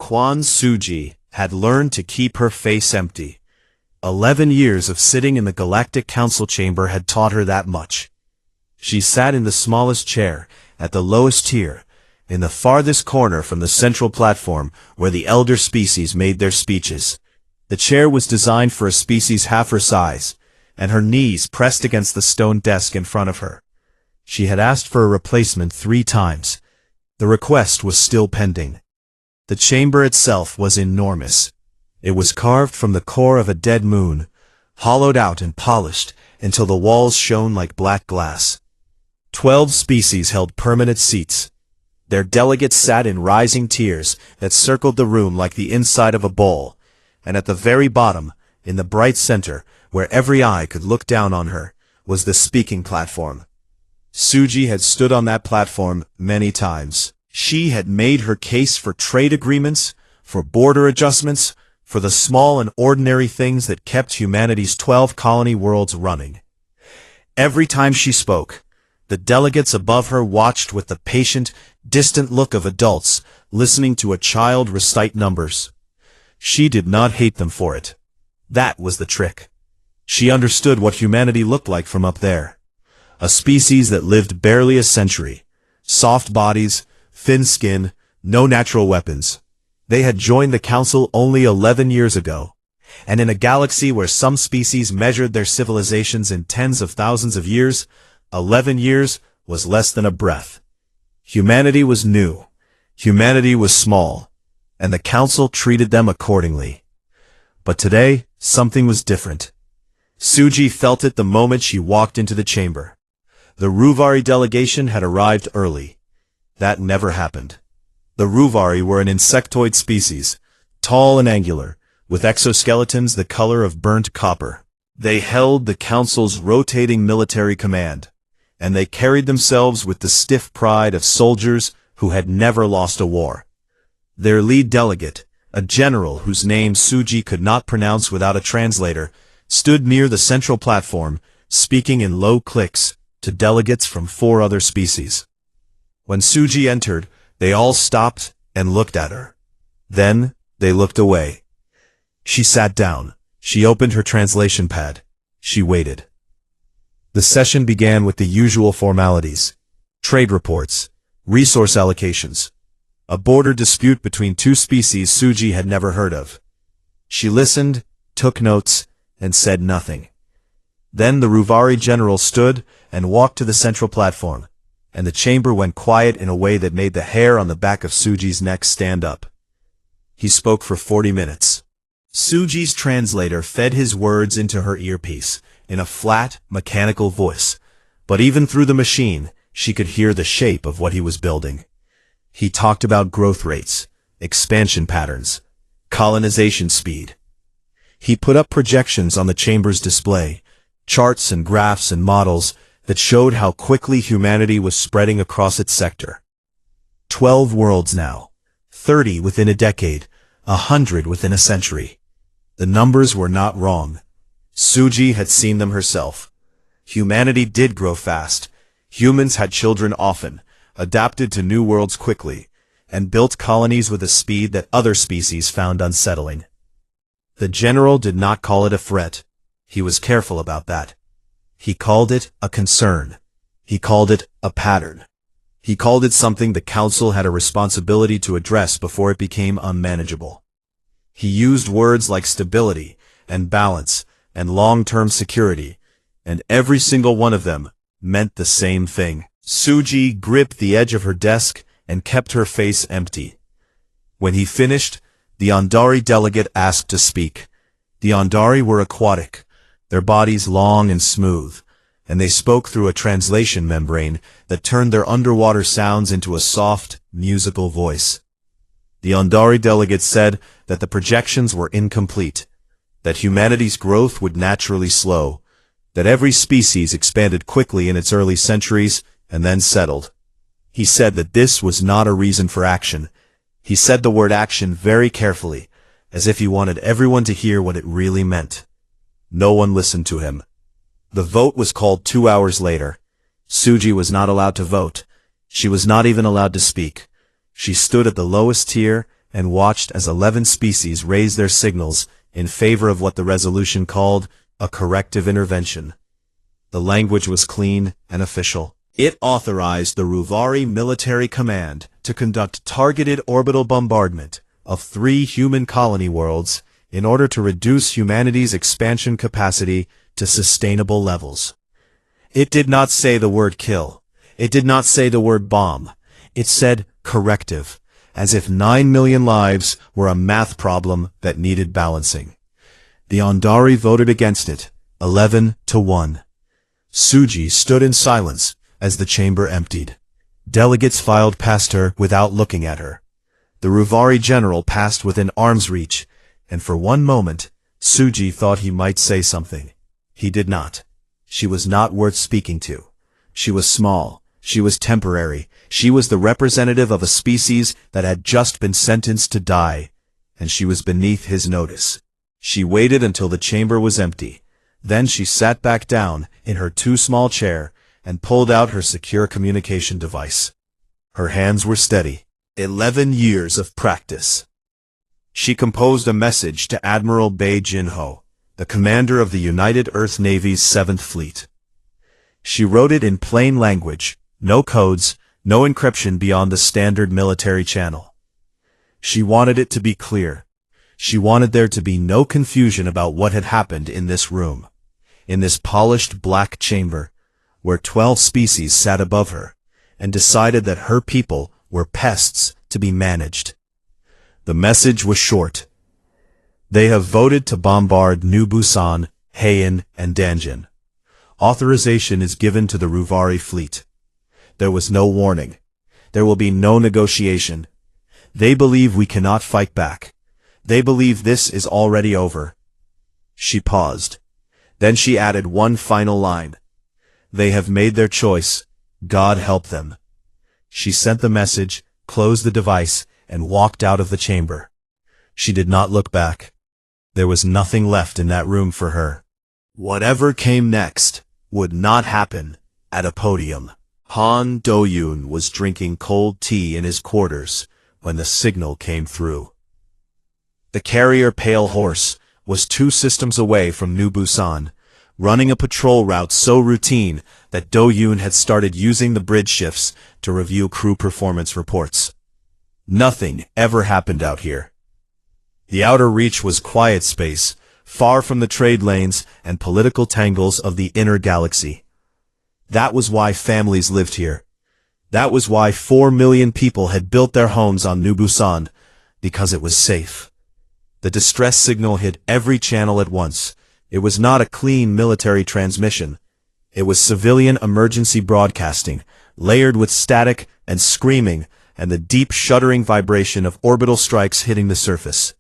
Kwan Suji had learned to keep her face empty. 11 years of sitting in the Galactic Council chamber had taught her that much. She sat in the smallest chair, at the lowest tier, in the farthest corner from the central platform where the elder species made their speeches. The chair was designed for a species half her size, and her knees pressed against the stone desk in front of her. She had asked for a replacement 3 times. The request was still pending. The chamber itself was enormous. It was carved from the core of a dead moon, hollowed out and polished until the walls shone like black glass. 12 species held permanent seats. Their delegates sat in rising tiers that circled the room like the inside of a bowl, and at the very bottom, in the bright center, where every eye could look down on her, was the speaking platform. Suji had stood on that platform many times. She had made her case for trade agreements, for border adjustments, for the small and ordinary things that kept humanity's 12 colony worlds running. Every time she spoke, the delegates above her watched with the patient, distant look of adults listening to a child recite numbers. She did not hate them for it. That was the trick. She understood what humanity looked like from up there. A species that lived barely a century. Soft bodies, thin skin, no natural weapons. They had joined the Council only 11 years ago. And in a galaxy where some species measured their civilizations in tens of thousands of years, 11 years was less than a breath. Humanity was new. Humanity was small. And the Council treated them accordingly. But today, something was different. Suji felt it the moment she walked into the chamber. The Ruvari delegation had arrived early. That never happened. The Ruvari were an insectoid species, tall and angular, with exoskeletons the color of burnt copper. They held the Council's rotating military command, and they carried themselves with the stiff pride of soldiers who had never lost a war. Their lead delegate, a general whose name Suji could not pronounce without a translator, stood near the central platform, speaking in low clicks to delegates from 4 other species. When Suji entered, they all stopped and looked at her. Then, they looked away. She sat down. She opened her translation pad. She waited. The session began with the usual formalities. Trade reports, resource allocations, a border dispute between 2 species Suji had never heard of. She listened, took notes, and said nothing. Then the Ruvari general stood and walked to the central platform, and the chamber went quiet in a way that made the hair on the back of Suji's neck stand up. He spoke for 40 minutes. Suji's translator fed his words into her earpiece, in a flat, mechanical voice, but even through the machine, she could hear the shape of what he was building. He talked about growth rates, expansion patterns, colonization speed. He put up projections on the chamber's display, charts and graphs and models that showed how quickly humanity was spreading across its sector. 12 worlds now, 30 within a decade, 100 within a century. The numbers were not wrong. Suji had seen them herself. Humanity did grow fast. Humans had children often, adapted to new worlds quickly, and built colonies with a speed that other species found unsettling. The general did not call it a threat. He was careful about that. He called it a concern. He called it a pattern. He called it something the Council had a responsibility to address before it became unmanageable. He used words like stability and balance and long-term security, and every single one of them meant the same thing. Suji gripped the edge of her desk and kept her face empty. When he finished, the Andari delegate asked to speak. The Andari were aquatic, their bodies long and smooth, and they spoke through a translation membrane that turned their underwater sounds into a soft, musical voice. The Andari delegate said that the projections were incomplete, that humanity's growth would naturally slow, that every species expanded quickly in its early centuries and then settled. He said that this was not a reason for action. He said the word action very carefully, as if he wanted everyone to hear what it really meant. No one listened to him. The vote was called 2 hours later. Suji was not allowed to vote. She was not even allowed to speak. She stood at the lowest tier and watched as 11 species raised their signals in favor of what the resolution called a corrective intervention. The language was clean and official. It authorized the Ruvari Military Command to conduct targeted orbital bombardment of 3 human colony worlds in order to reduce humanity's expansion capacity to sustainable levels. It did not say the word kill. It did not say the word bomb. It said corrective, as if 9 million lives were a math problem that needed balancing. The Ondari voted against it, 11-1. Suji stood in silence as the chamber emptied. Delegates filed past her without looking at her. The Ruvari general passed within arm's reach, and for one moment, Suji thought he might say something. He did not. She was not worth speaking to. She was small. She was temporary. She was the representative of a species that had just been sentenced to die, and she was beneath his notice. She waited until the chamber was empty. Then she sat back down in her too small chair and pulled out her secure communication device. Her hands were steady. 11 years of practice. She composed a message to Admiral Bei Jinho, the commander of the United Earth Navy's 7th Fleet. She wrote it in plain language, no codes, no encryption beyond the standard military channel. She wanted it to be clear. She wanted there to be no confusion about what had happened in this room, in this polished black chamber, where 12 species sat above her, and decided that her people were pests to be managed. The message was short. They have voted to bombard New Busan, Heian, and Danjin. Authorization is given to the Ruvari fleet. There was no warning. There will be no negotiation. They believe we cannot fight back. They believe this is already over. She paused. Then she added one final line. They have made their choice. God help them. She sent the message, closed the device, and walked out of the chamber. She did not look back. There was nothing left in that room for her. Whatever came next would not happen at a podium. Han Do-yoon was drinking cold tea in his quarters when the signal came through. The carrier Pale Horse was 2 systems away from New Busan, running a patrol route so routine that Do-yoon had started using the bridge shifts to review crew performance reports. Nothing ever happened out here. The outer reach was quiet space, far from the trade lanes and political tangles of the inner galaxy. That was why families lived here. That was why 4 million people had built their homes on New Busan, because it was safe. The distress signal hit every channel at once. It was not a clean military transmission. It was civilian emergency broadcasting, layered with static and screaming and the deep shuddering vibration of orbital strikes hitting the surface.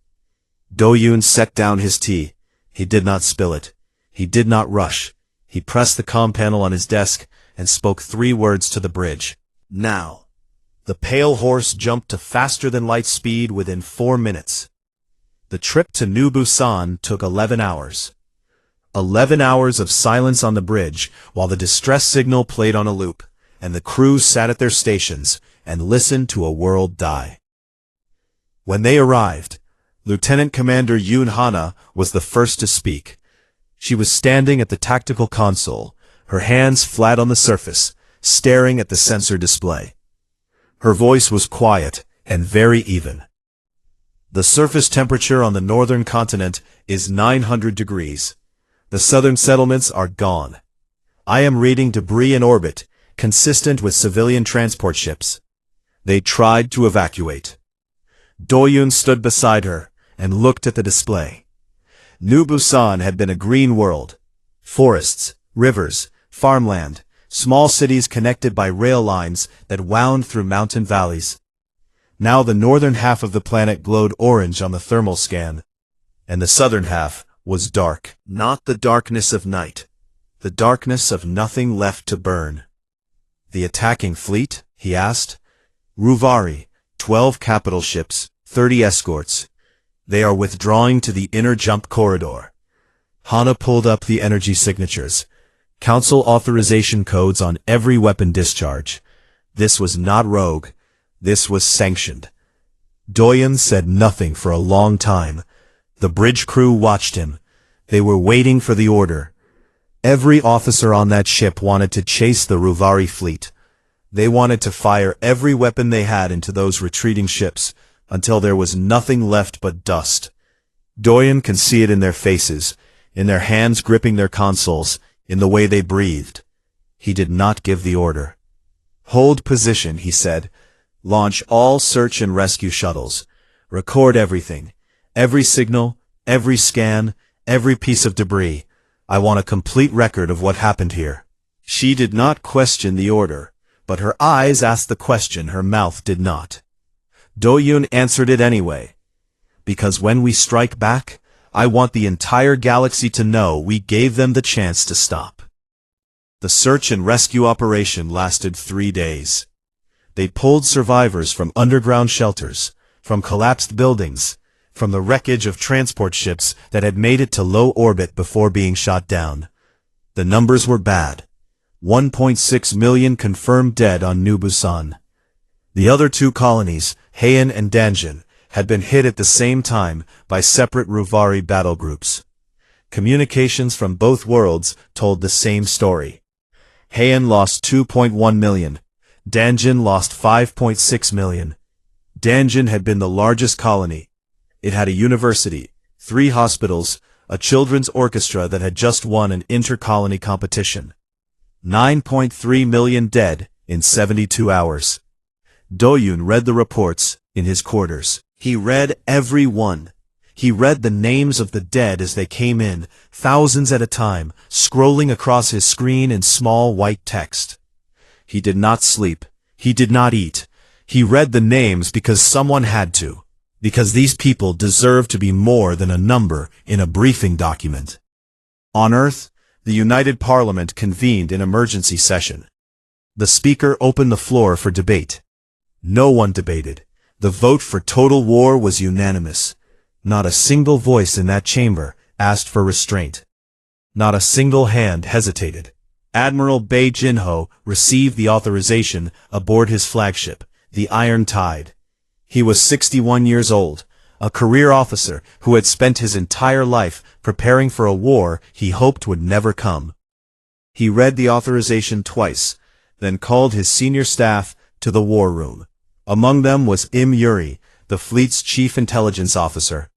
Do-yoon set down his tea. He did not spill it. He did not rush. He pressed the comm panel on his desk and spoke 3 words to the bridge. Now. The Pale Horse jumped to faster-than-light speed within 4 minutes. The trip to New Busan took 11 hours. 11 hours of silence on the bridge while the distress signal played on a loop, and the crew sat at their stations and listened to a world die. When they arrived, Lieutenant Commander Yoon Hana was the first to speak. She was standing at the tactical console, her hands flat on the surface, staring at the sensor display. Her voice was quiet and very even. The surface temperature on the northern continent is 900 degrees. The southern settlements are gone. I am reading debris in orbit, consistent with civilian transport ships. They tried to evacuate. Do-yoon stood beside her and looked at the display. New Busan had been a green world. Forests, rivers, farmland, small cities connected by rail lines that wound through mountain valleys. Now the northern half of the planet glowed orange on the thermal scan, and the southern half was dark. Not the darkness of night, the darkness of nothing left to burn. The attacking fleet? He asked. Ruvari, 12 capital ships, 30 escorts. They are withdrawing to the inner jump corridor. Hana pulled up the energy signatures. Council authorization codes on every weapon discharge. This was not rogue. This was sanctioned. Doyen said nothing for a long time. The bridge crew watched him. They were waiting for the order. Every officer on that ship wanted to chase the Ruvari fleet. They wanted to fire every weapon they had into those retreating ships, until there was nothing left but dust. Doyen could see it in their faces, in their hands gripping their consoles, in the way they breathed. He did not give the order. "Hold position," he said. "Launch all search and rescue shuttles. Record everything. Every signal, every scan, every piece of debris. I want a complete record of what happened here." She did not question the order, but her eyes asked the question her mouth did not. Doyun answered it anyway. "Because when we strike back, I want the entire galaxy to know we gave them the chance to stop." The search and rescue operation lasted 3 days. They pulled survivors from underground shelters, from collapsed buildings, from the wreckage of transport ships that had made it to low orbit before being shot down. The numbers were bad. 1.6 million confirmed dead on New Busan. The other 2 colonies, Heian and Danjin, had been hit at the same time by separate Ruvari battle groups. Communications from both worlds told the same story. Heian lost 2.1 million. Danjin lost 5.6 million. Danjin had been the largest colony. It had a university, 3 hospitals, a children's orchestra that had just won an inter-colony competition. 9.3 million dead in 72 hours. Doyun read the reports in his quarters. He read every one. He read the names of the dead as they came in, thousands at a time, scrolling across his screen in small white text. He did not sleep. He did not eat. He read the names because someone had to, because these people deserved to be more than a number in a briefing document. On Earth, the United Parliament convened in emergency session. The speaker opened the floor for debate. No one debated. The vote for total war was unanimous. Not a single voice in that chamber asked for restraint. Not a single hand hesitated. Admiral Bei Jinho received the authorization aboard his flagship, the Iron Tide. He was 61 years old, a career officer who had spent his entire life preparing for a war he hoped would never come. He read the authorization twice, then called his senior staff to the war room. Among them was Im Yuri, the fleet's chief intelligence officer.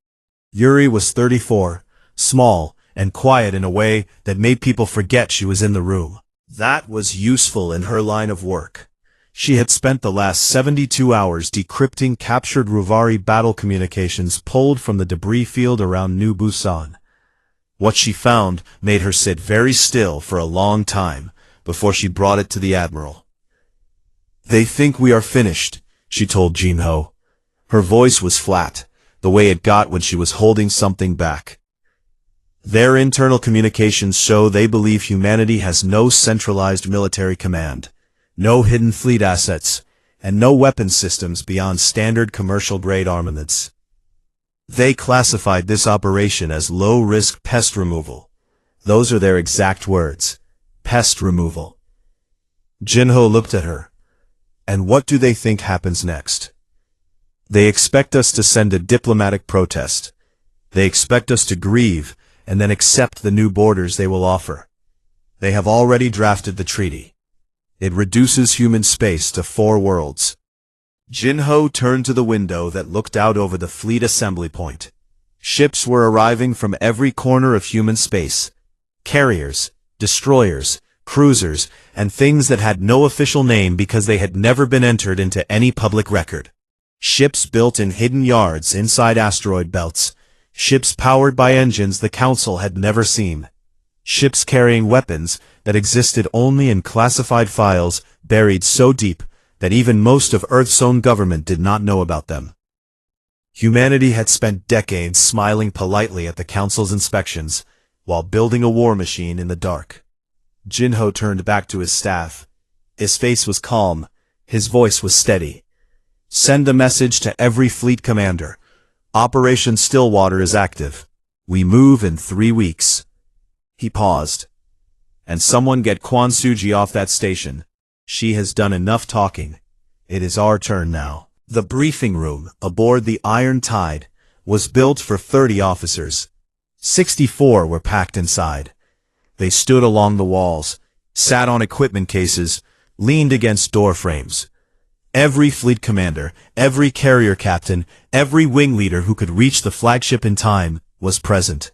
Yuri was 34, small, and quiet in a way that made people forget she was in the room. That was useful in her line of work. She had spent the last 72 hours decrypting captured Ruvari battle communications pulled from the debris field around New Busan. What she found made her sit very still for a long time before she brought it to the admiral. "They think we are finished," she told Jinho. Her voice was flat, the way it got when she was holding something back. "Their internal communications show they believe humanity has no centralized military command, no hidden fleet assets, and no weapons systems beyond standard commercial-grade armaments. They classified this operation as low-risk pest removal. Those are their exact words. Pest removal." Jinho looked at her. "And what do they think happens next?" "They expect us to send a diplomatic protest. They expect us to grieve and then accept the new borders they will offer. They have already drafted the treaty. It reduces human space to 4 worlds." Jinho turned to the window that looked out over the fleet assembly point. Ships were arriving from every corner of human space. Carriers, destroyers, cruisers, and things that had no official name because they had never been entered into any public record. Ships built in hidden yards inside asteroid belts. Ships powered by engines the Council had never seen. Ships carrying weapons that existed only in classified files buried so deep that even most of Earth's own government did not know about them. Humanity had spent decades smiling politely at the Council's inspections while building a war machine in the dark. Jinho turned back to his staff. His face was calm. His voice was steady. "Send a message to every fleet commander. Operation Stillwater is active. We move in 3 weeks." He paused. "And someone get Quan Suji off that station. She has done enough talking. It is our turn now." The briefing room, aboard the Iron Tide, was built for 30 officers. 64 were packed inside. They stood along the walls, sat on equipment cases, leaned against door frames. Every fleet commander, every carrier captain, every wing leader who could reach the flagship in time was present.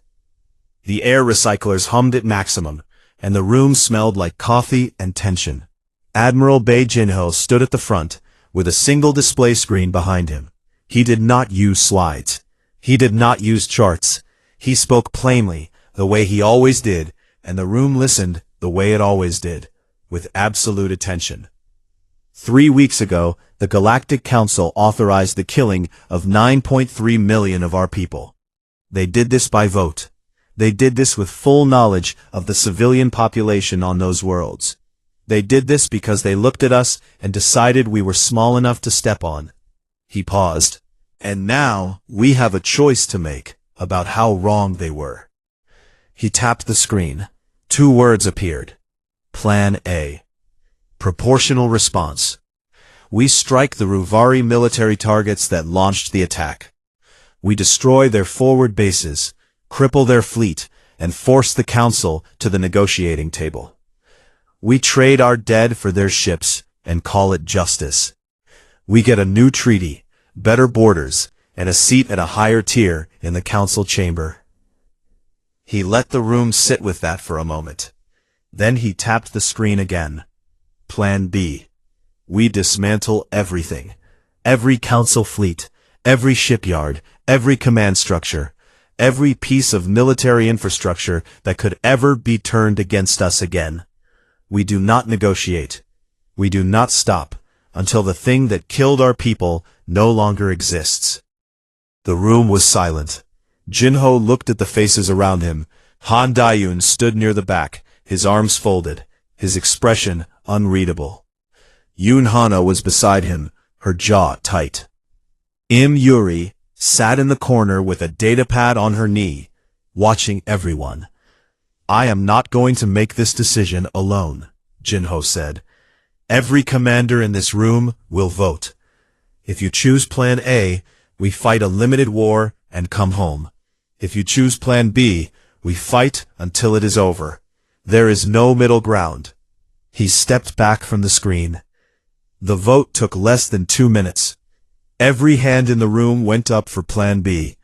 The air recyclers hummed at maximum, and the room smelled like coffee and tension. Admiral Bei Jinho stood at the front, with a single display screen behind him. He did not use slides. He did not use charts. He spoke plainly, the way he always did, and the room listened the way it always did, with absolute attention. 3 weeks ago, the Galactic Council authorized the killing of 9.3 million of our people. They did this by vote. They did this with full knowledge of the civilian population on those worlds. They did this because they looked at us and decided we were small enough to step on. He paused. And now, we have a choice to make about how wrong they were. He tapped the screen. 2 words appeared. Plan A. Proportional response. We strike the Ruvari military targets that launched the attack. We destroy their forward bases, cripple their fleet, and force the Council to the negotiating table. We trade our dead for their ships and call it justice. We get a new treaty, better borders, and a seat at a higher tier in the Council chamber. He let the room sit with that for a moment. Then he tapped the screen again. Plan B. We dismantle everything. Every Council fleet, every shipyard, every command structure, every piece of military infrastructure that could ever be turned against us again. We do not negotiate. We do not stop until the thing that killed our people no longer exists. The room was silent. Jinho looked at the faces around him. Han Dayun stood near the back, his arms folded, his expression unreadable. Yoon Hana was beside him, her jaw tight. Im Yuri sat in the corner with a datapad on her knee, watching everyone. I am not going to make this decision alone, Jinho said. Every commander in this room will vote. If you choose Plan A, we fight a limited war and come home. If you choose Plan B, we fight until it is over. There is no middle ground. He stepped back from the screen. The vote took less than 2 minutes. Every hand in the room went up for Plan B.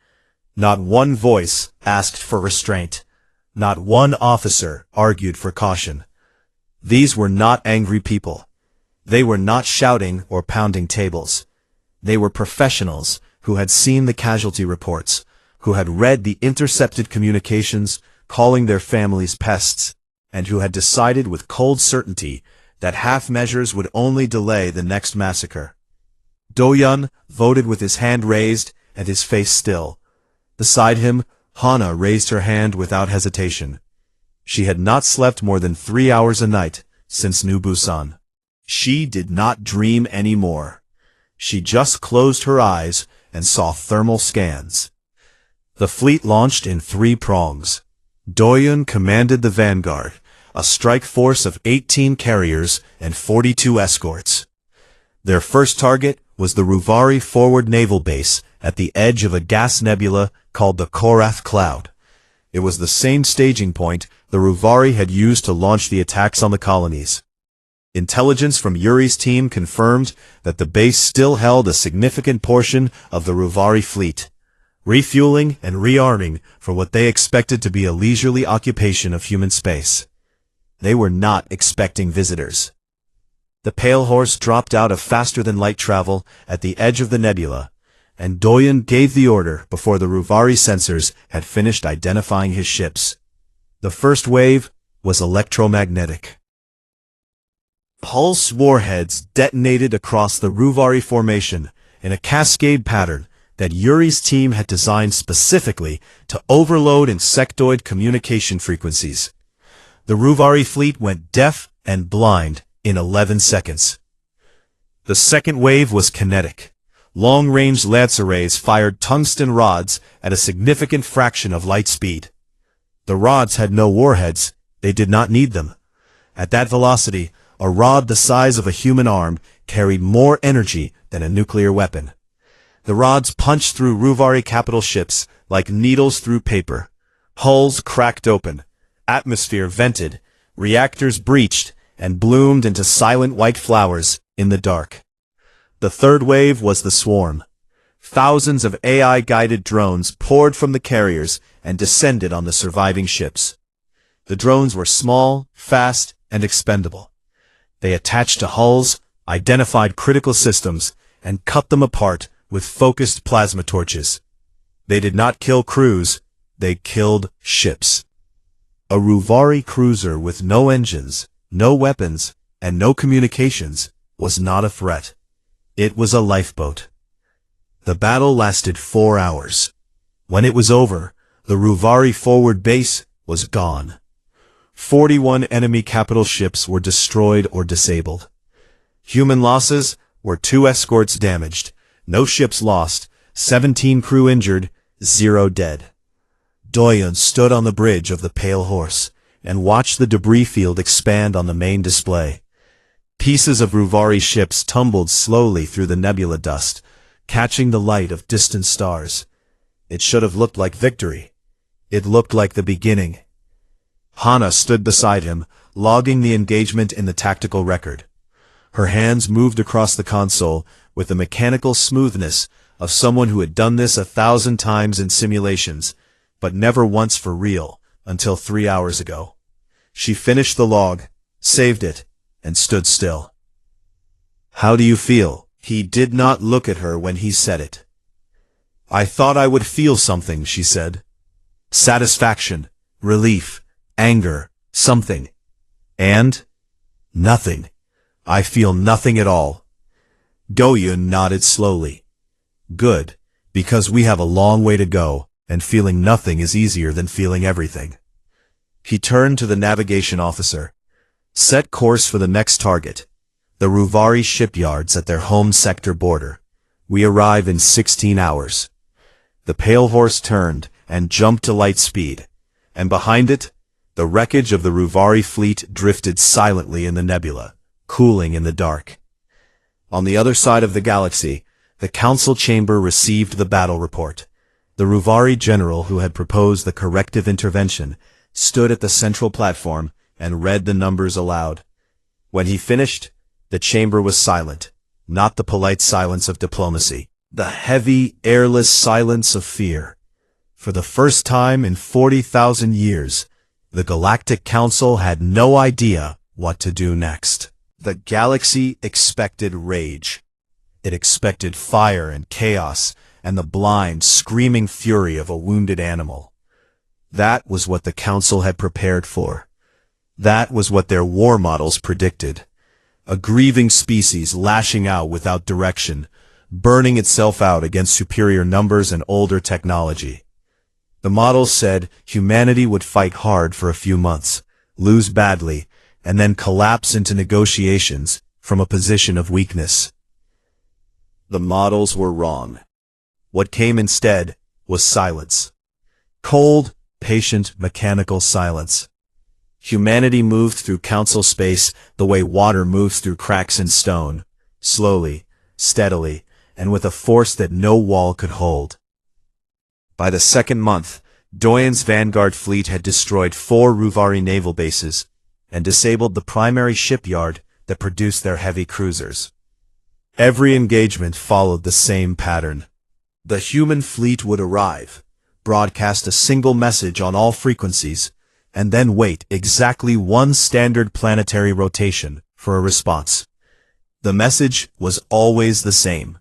Not one voice asked for restraint. Not one officer argued for caution. These were not angry people. They were not shouting or pounding tables. They were professionals who had seen the casualty reports, who had read the intercepted communications calling their families pests, and who had decided with cold certainty that half measures would only delay the next massacre. Do-yun voted with his hand raised and his face still. Beside him, Hana raised her hand without hesitation. She had not slept more than 3 hours a night since New Busan. She did not dream anymore. She just closed her eyes and saw thermal scans. The fleet launched in 3 prongs. Do-yun commanded the vanguard, a strike force of 18 carriers and 42 escorts. Their first target was the Ruvari forward naval base at the edge of a gas nebula called the Korath Cloud. It was the same staging point the Ruvari had used to launch the attacks on the colonies. Intelligence from Yuri's team confirmed that the base still held a significant portion of the Ruvari fleet, refueling and rearming for what they expected to be a leisurely occupation of human space. They were not expecting visitors. The Pale Horse dropped out of faster-than-light travel at the edge of the nebula, and Do-yun gave the order before the Ruvari sensors had finished identifying his ships. The first wave was electromagnetic. Pulse warheads detonated across the Ruvari formation in a cascade pattern that Yuri's team had designed specifically to overload insectoid communication frequencies. The Ruvari fleet went deaf and blind in 11 seconds. The second wave was kinetic. Long-range lance arrays fired tungsten rods at a significant fraction of light speed. The rods had no warheads. They did not need them. At that velocity, a rod the size of a human arm carried more energy than a nuclear weapon. The rods punched through Ruvari capital ships like needles through paper. Hulls cracked open, atmosphere vented, reactors breached, and bloomed into silent white flowers in the dark. The third wave was the swarm. Thousands of AI-guided drones poured from the carriers and descended on the surviving ships. The drones were small, fast, and expendable. They attached to hulls, identified critical systems, and cut them apart with focused plasma torches. They did not kill crews, they killed ships. A Ruvari cruiser with no engines, no weapons, and no communications was not a threat. It was a lifeboat. The battle lasted 4 hours. When it was over, the Ruvari forward base was gone. 41 enemy capital ships were destroyed or disabled. Human losses were 2 escorts damaged, no ships lost, 17 crew injured, 0 dead. Doyen stood on the bridge of the Pale Horse and watched the debris field expand on the main display. Pieces of Ruvari ships tumbled slowly through the nebula dust, catching the light of distant stars. It should have looked like victory. It looked like the beginning. Hana stood beside him, logging the engagement in the tactical record. Her hands moved across the console with the mechanical smoothness of someone who had done this 1,000 times in simulations, but never once for real, until 3 hours ago. She finished the log, saved it, and stood still. "How do you feel?" He did not look at her when he said it. "I thought I would feel something," she said. "Satisfaction, relief, anger, something. And? Nothing. I feel nothing at all." Doyun nodded slowly. "Good, because we have a long way to go, and feeling nothing is easier than feeling everything." He turned to the navigation officer. "Set course for the next target, the Ruvari shipyards at their home sector border. We arrive in 16 hours. The Pale Horse turned and jumped to light speed, and behind it, the wreckage of the Ruvari fleet drifted silently in the nebula, cooling in the dark. On the other side of the galaxy, the council chamber received the battle report. The Ruvari general who had proposed the corrective intervention stood at the central platform and read the numbers aloud. When he finished, the chamber was silent, not the polite silence of diplomacy, the heavy, airless silence of fear. For the first time in 40,000 years, the Galactic Council had no idea what to do next. The galaxy expected rage. It expected fire and chaos and the blind, screaming fury of a wounded animal. That was what the Council had prepared for. That was what their war models predicted. A grieving species lashing out without direction, burning itself out against superior numbers and older technology. The models said humanity would fight hard for a few months, lose badly, and then collapse into negotiations from a position of weakness. The models were wrong. What came instead was silence. Cold, patient, mechanical silence. Humanity moved through council space the way water moves through cracks in stone, slowly, steadily, and with a force that no wall could hold. By the second month, Doyen's Vanguard fleet had destroyed 4 Ruvari naval bases and disabled the primary shipyard that produced their heavy cruisers. Every engagement followed the same pattern. The human fleet would arrive, broadcast a single message on all frequencies, and then wait exactly 1 standard planetary rotation for a response. The message was always the same.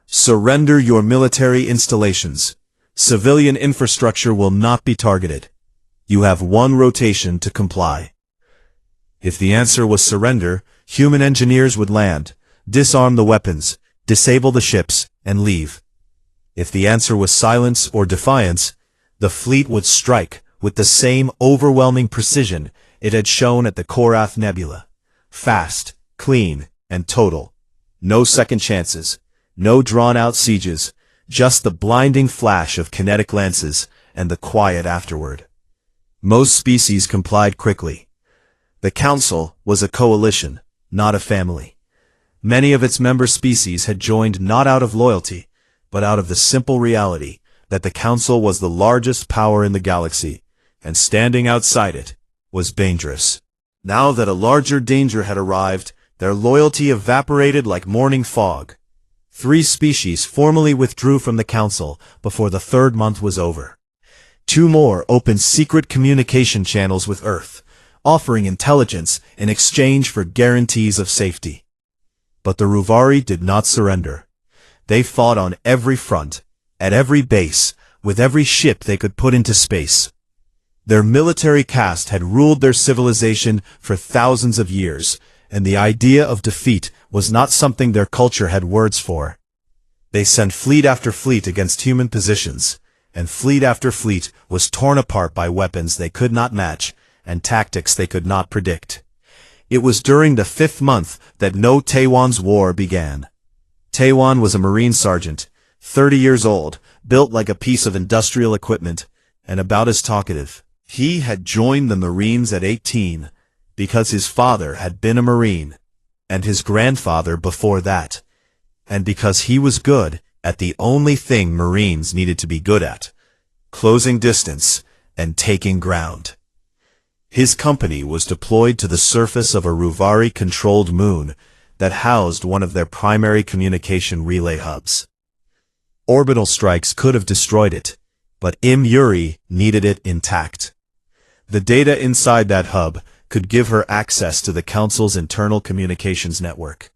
Surrender your military installations. Civilian infrastructure will not be targeted. You have 1 rotation to comply. If the answer was surrender, human engineers would land, disarm the weapons, disable the ships, and leave. If the answer was silence or defiance, the fleet would strike with the same overwhelming precision it had shown at the Korath Nebula. Fast, clean, and total. No second chances, no drawn-out sieges, just the blinding flash of kinetic lances and the quiet afterward. Most species complied quickly. The Council was a coalition, not a family. Many of its member species had joined not out of loyalty, but out of the simple reality that the Council was the largest power in the galaxy, and standing outside it was dangerous. Now that a larger danger had arrived, their loyalty evaporated like morning fog. 3 species formally withdrew from the Council before the 3rd month was over. 2 more opened secret communication channels with Earth, offering intelligence in exchange for guarantees of safety. But the Ruvari did not surrender. They fought on every front, at every base, with every ship they could put into space. Their military caste had ruled their civilization for thousands of years, and the idea of defeat was not something their culture had words for. They sent fleet after fleet against human positions, and fleet after fleet was torn apart by weapons they could not match and tactics they could not predict. It was during the 5th month that No Taiwan's War began. Taiwan was a Marine sergeant, 30 years old, built like a piece of industrial equipment, and about as talkative. He had joined the Marines at 18 because his father had been a Marine, and his grandfather before that, and because he was good at the only thing Marines needed to be good at: closing distance and taking ground. His company was deployed to the surface of a Ruvari-controlled moon that housed one of their primary communication relay hubs. Orbital strikes could have destroyed it, but Yuri needed it intact. The data inside that hub could give her access to the Council's internal communications network,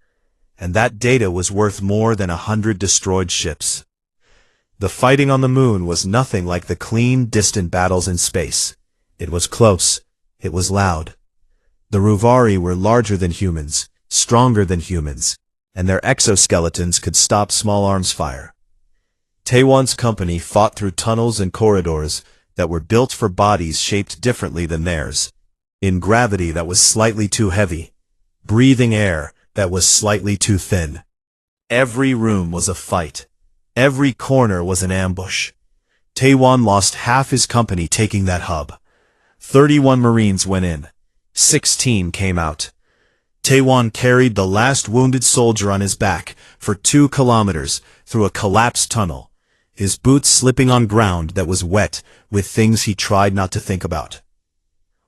and that data was worth more than 100 destroyed ships. The fighting on the moon was nothing like the clean, distant battles in space. It was close. It was loud. The Ruvari were larger than humans, stronger than humans, and their exoskeletons could stop small arms fire. Taiwan's company fought through tunnels and corridors that were built for bodies shaped differently than theirs, in gravity that was slightly too heavy, breathing air that was slightly too thin. Every room was a fight. Every corner was an ambush. Taiwan lost half his company taking that hub. 31 Marines went in. 16 came out. Taiwan carried the last wounded soldier on his back for 2 kilometers through a collapsed tunnel, his boots slipping on ground that was wet with things he tried not to think about.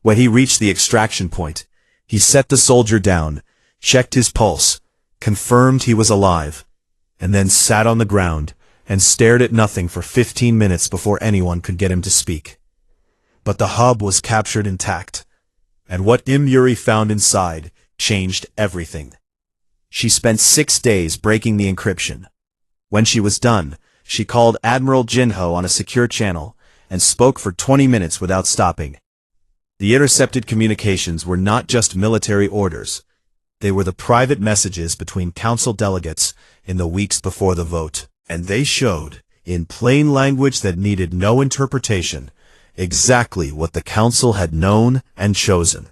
When he reached the extraction point, he set the soldier down, checked his pulse, confirmed he was alive, and then sat on the ground and stared at nothing for 15 minutes before anyone could get him to speak. But the hub was captured intact, and what Yuri found inside changed everything. She spent 6 days breaking the encryption. When she was done, she called Admiral Jinho on a secure channel and spoke for 20 minutes without stopping. The intercepted communications were not just military orders. They were the private messages between council delegates in the weeks before the vote, and they showed, in plain language that needed no interpretation, exactly what the council had known and chosen.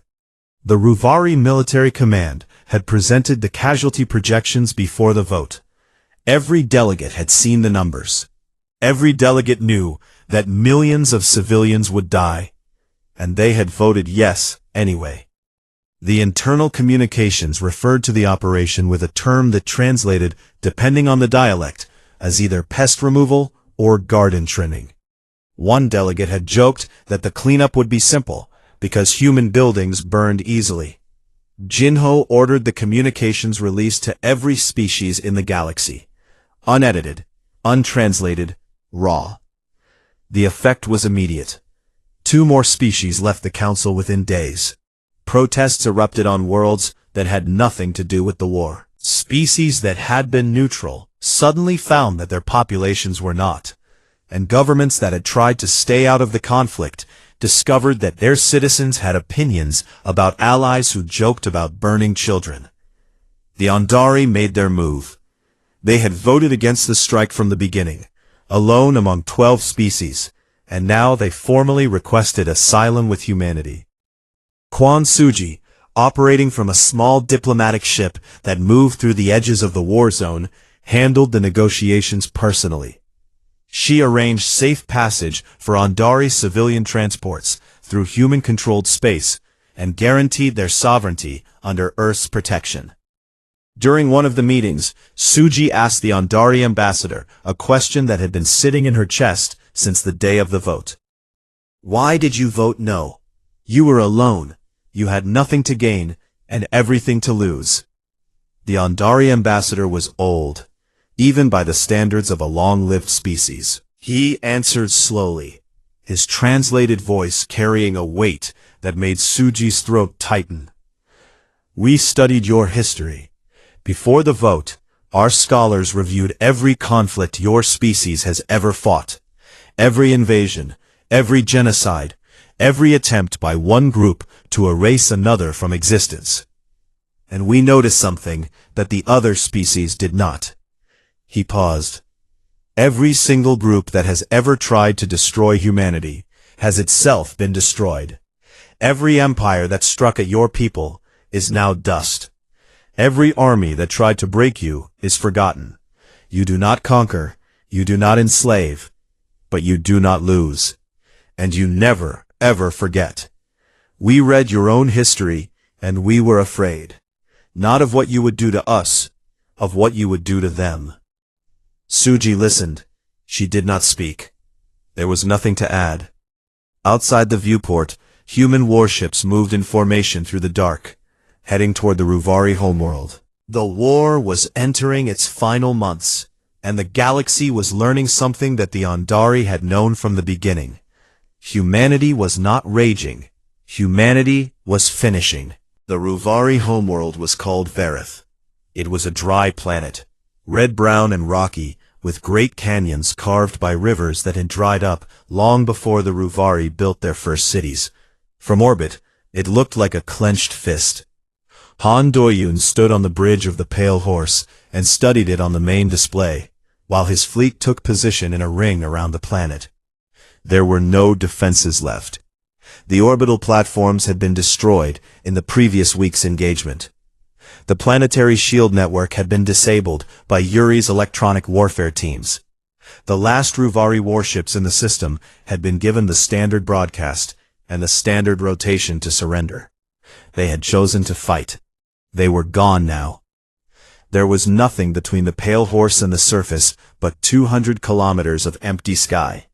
The Ruvari Military Command had presented the casualty projections before the vote. Every delegate had seen the numbers. Every delegate knew that millions of civilians would die, and they had voted yes anyway. The internal communications referred to the operation with a term that translated, depending on the dialect, as either pest removal or garden trimming. One delegate had joked that the cleanup would be simple, because human buildings burned easily. Jinho ordered the communications released to every species in the galaxy. Unedited, untranslated, raw. The effect was immediate. 2 more species left the council within days. Protests erupted on worlds that had nothing to do with the war. Species that had been neutral suddenly found that their populations were not, and governments that had tried to stay out of the conflict discovered that their citizens had opinions about allies who joked about burning children. The Andari made their move. They had voted against the strike from the beginning, alone among 12 species, and now they formally requested asylum with humanity. Quan Suji, operating from a small diplomatic ship that moved through the edges of the war zone, handled the negotiations personally. She arranged safe passage for Andari civilian transports through human-controlled space and guaranteed their sovereignty under Earth's protection. During one of the meetings, Suji asked the Andari ambassador a question that had been sitting in her chest since the day of the vote. Why did you vote no? You were alone. You had nothing to gain and everything to lose. The Andari ambassador was old, even by the standards of a long-lived species. He answered slowly, his translated voice carrying a weight that made Suji's throat tighten. We studied your history. Before the vote, our scholars reviewed every conflict your species has ever fought, every invasion, every genocide, every attempt by one group to erase another from existence. And we noticed something that the other species did not. He paused. Every single group that has ever tried to destroy humanity has itself been destroyed. Every empire that struck at your people is now dust. Every army that tried to break you is forgotten. You do not conquer, you do not enslave, but you do not lose. And you never, ever forget. We read your own history, and we were afraid. Not of what you would do to us, of what you would do to them. Suji listened. She did not speak. There was nothing to add. Outside the viewport, human warships moved in formation through the dark, heading toward the Ruvari homeworld. The war was entering its final months, and the galaxy was learning something that the Andari had known from the beginning. Humanity was not raging. Humanity was finishing. The Ruvari homeworld was called Verith. It was a dry planet, red-brown and rocky, with great canyons carved by rivers that had dried up long before the Ruvari built their first cities. From orbit, it looked like a clenched fist. Han Doyun stood on the bridge of the Pale Horse and studied it on the main display, while his fleet took position in a ring around the planet. There were no defenses left. The orbital platforms had been destroyed in the previous week's engagement. The planetary shield network had been disabled by Yuri's electronic warfare teams. The last Ruvari warships in the system had been given the standard broadcast and the standard rotation to surrender. They had chosen to fight. They were gone now. There was nothing between the Pale Horse and the surface but 200 kilometers of empty sky.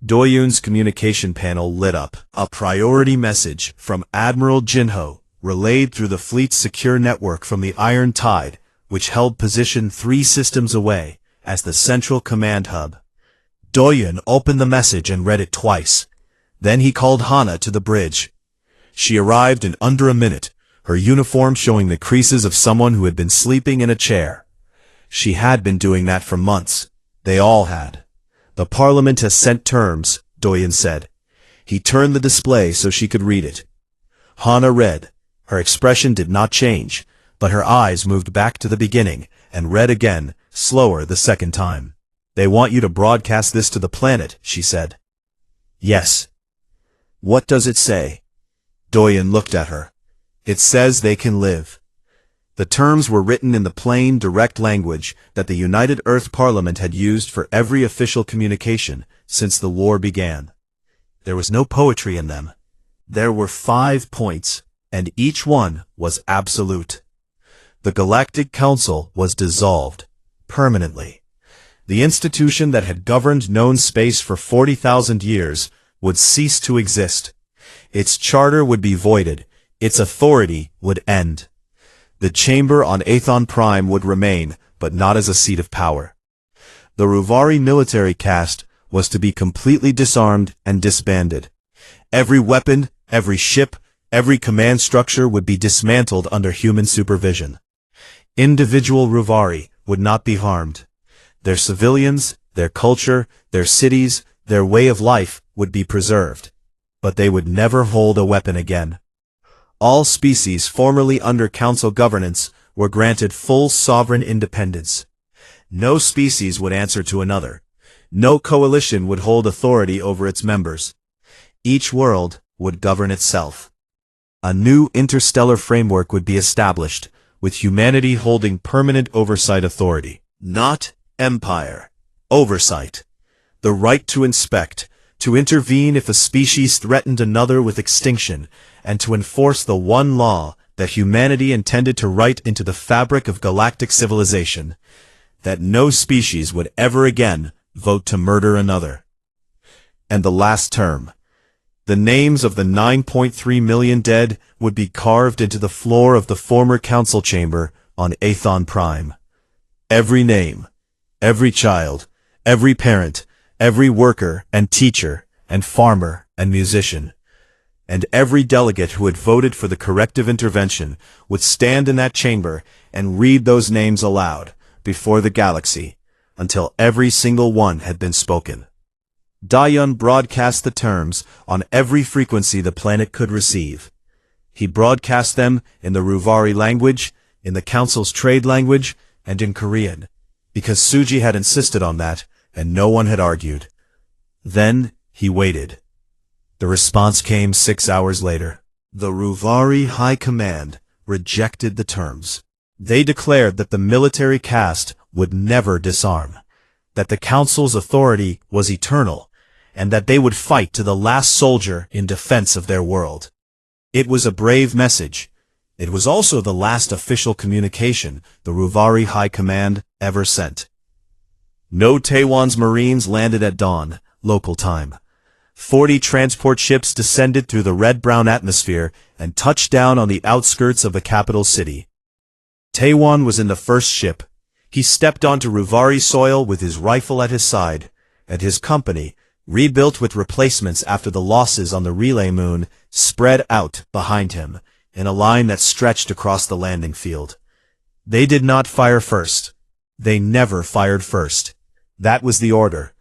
Doyun's communication panel lit up. A priority message from Admiral Jinho, relayed through the fleet's secure network from the Iron Tide, which held position 3 systems away, as the central command hub. Doyun opened the message and read it twice. Then he called Hana to the bridge. She arrived in under a minute, her uniform showing the creases of someone who had been sleeping in a chair. She had been doing that for months. They all had. The Parliament has sent terms, Doyun said. He turned the display so she could read it. Hana read. Her expression did not change, but her eyes moved back to the beginning and read again, slower the second time. They want you to broadcast this to the planet, she said. Yes. What does it say? Doyun looked at her. It says they can live. The terms were written in the plain, direct language that the United Earth Parliament had used for every official communication since the war began. There was no poetry in them. There were 5 points, and each one was absolute. The Galactic Council was dissolved, permanently. The institution that had governed known space for 40,000 years would cease to exist. Its charter would be voided. Its authority would end. The chamber on Athon Prime would remain, but not as a seat of power. The Ruvari military caste was to be completely disarmed and disbanded. Every weapon, every ship, every command structure would be dismantled under human supervision. Individual Ruvari would not be harmed. Their civilians, their culture, their cities, their way of life would be preserved. But they would never hold a weapon again. All species formerly under council governance were granted full sovereign independence. No species would answer to another. No coalition would hold authority over its members. Each world would govern itself. A new interstellar framework would be established, with humanity holding permanent oversight authority. Not empire. Oversight. The right to inspect, to intervene if a species threatened another with extinction, and to enforce the one law that humanity intended to write into the fabric of galactic civilization, that no species would ever again vote to murder another. And the last term. The names of the 9.3 million dead would be carved into the floor of the former council chamber on Athon Prime. Every name, every child, every parent, every worker and teacher and farmer and musician, and every delegate who had voted for the corrective intervention would stand in that chamber and read those names aloud before the galaxy until every single one had been spoken. Dayun broadcast the terms on every frequency the planet could receive. He broadcast them in the Ruvari language, in the Council's trade language, and in Korean, because Suji had insisted on that, and no one had argued. Then he waited. The response came 6 hours later. The Ruvari High Command rejected the terms. They declared that the military caste would never disarm, that the Council's authority was eternal, and that they would fight to the last soldier in defense of their world. It was a brave message. It was also the last official communication the Ruvari High Command ever sent. No Taiwan's Marines landed at dawn, local time. 40 transport ships descended through the red-brown atmosphere and touched down on the outskirts of the capital city. Taiwan was in the first ship. He stepped onto Ruvari soil with his rifle at his side, and his company, rebuilt with replacements after the losses on the relay moon, spread out behind him in a line that stretched across the landing field. They did not fire first. They never fired first. That was the order,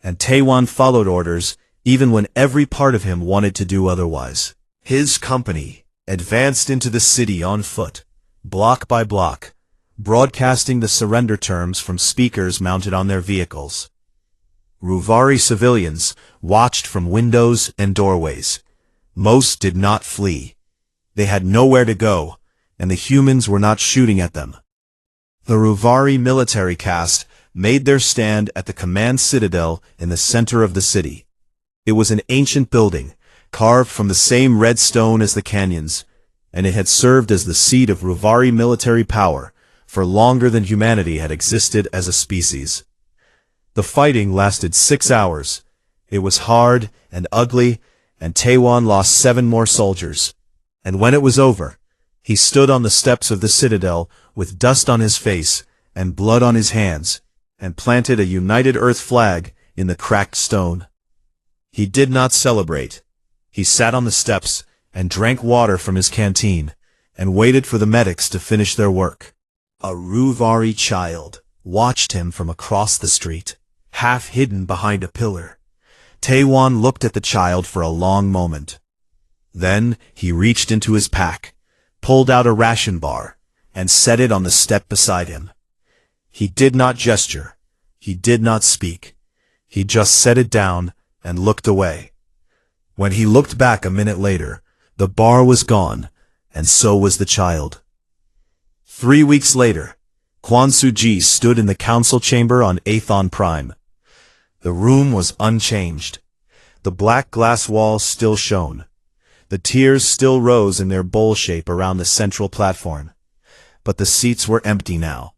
and Taiwan followed orders even when every part of him wanted to do otherwise. His company advanced into the city on foot, block by block, broadcasting the surrender terms from speakers mounted on their vehicles. Ruvari civilians watched from windows and doorways. Most did not flee. They had nowhere to go, and the humans were not shooting at them. The Ruvari military caste made their stand at the command citadel in the center of the city. It was an ancient building, carved from the same red stone as the canyons, and it had served as the seat of Ruvari military power for longer than humanity had existed as a species. The fighting lasted 6 hours. It was hard and ugly, and Taiwan lost 7 more soldiers. And when it was over, he stood on the steps of the citadel with dust on his face and blood on his hands, and planted a United Earth flag in the cracked stone. He did not celebrate. He sat on the steps and drank water from his canteen, and waited for the medics to finish their work. A Ruvari child watched him from across the street, half hidden behind a pillar. Taiwan looked at the child for a long moment. Then he reached into his pack, pulled out a ration bar, and set it on the step beside him. He did not gesture. He did not speak. He just set it down and looked away. When he looked back a minute later, the bar was gone, and so was the child. 3 weeks later, Quan Suji stood in the council chamber on Athon Prime. The room was unchanged. The black glass walls still shone. The tiers still rose in their bowl shape around the central platform. But the seats were empty now,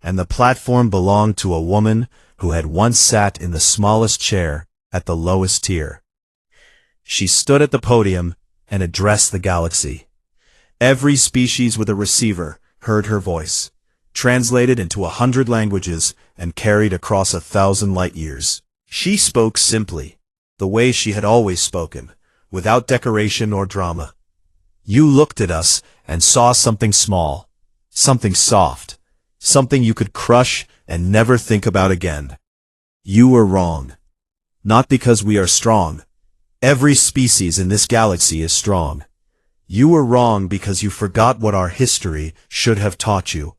and the platform belonged to a woman who had once sat in the smallest chair at the lowest tier. She stood at the podium and addressed the galaxy. Every species with a receiver heard her voice, translated into 100 languages and carried across 1,000 light years. She spoke simply, the way she had always spoken, without decoration or drama. You looked at us and saw something small, something soft, something you could crush and never think about again. You were wrong. Not because we are strong. Every species in this galaxy is strong. You were wrong because you forgot what our history should have taught you.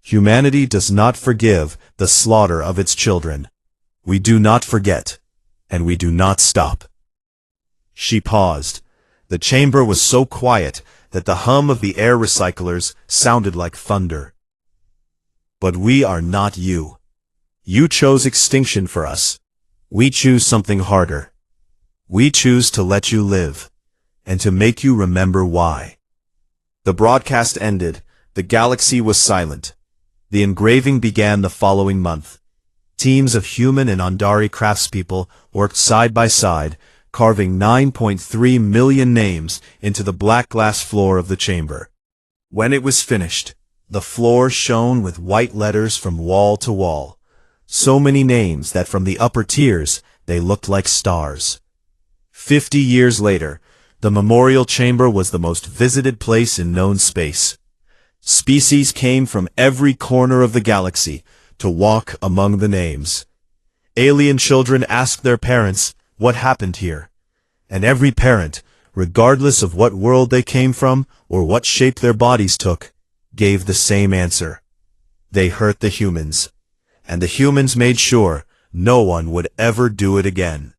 Humanity does not forgive the slaughter of its children. We do not forget, and we do not stop. She paused. The chamber was so quiet that the hum of the air recyclers sounded like thunder. But we are not you. You chose extinction for us. We choose something harder. We choose to let you live, and to make you remember why. The broadcast ended. The galaxy was silent. The engraving began the following month. Teams of human and Andari craftspeople worked side by side, carving 9.3 million names into the black glass floor of the chamber. When it was finished, the floor shone with white letters from wall to wall. So many names that from the upper tiers they looked like stars. 50 years later, the memorial chamber was the most visited place in known space. Species came from every corner of the galaxy to walk among the names. Alien children asked their parents what happened here, and every parent, regardless of what world they came from or what shape their bodies took, gave the same answer. They hurt the humans, and the humans made sure no one would ever do it again.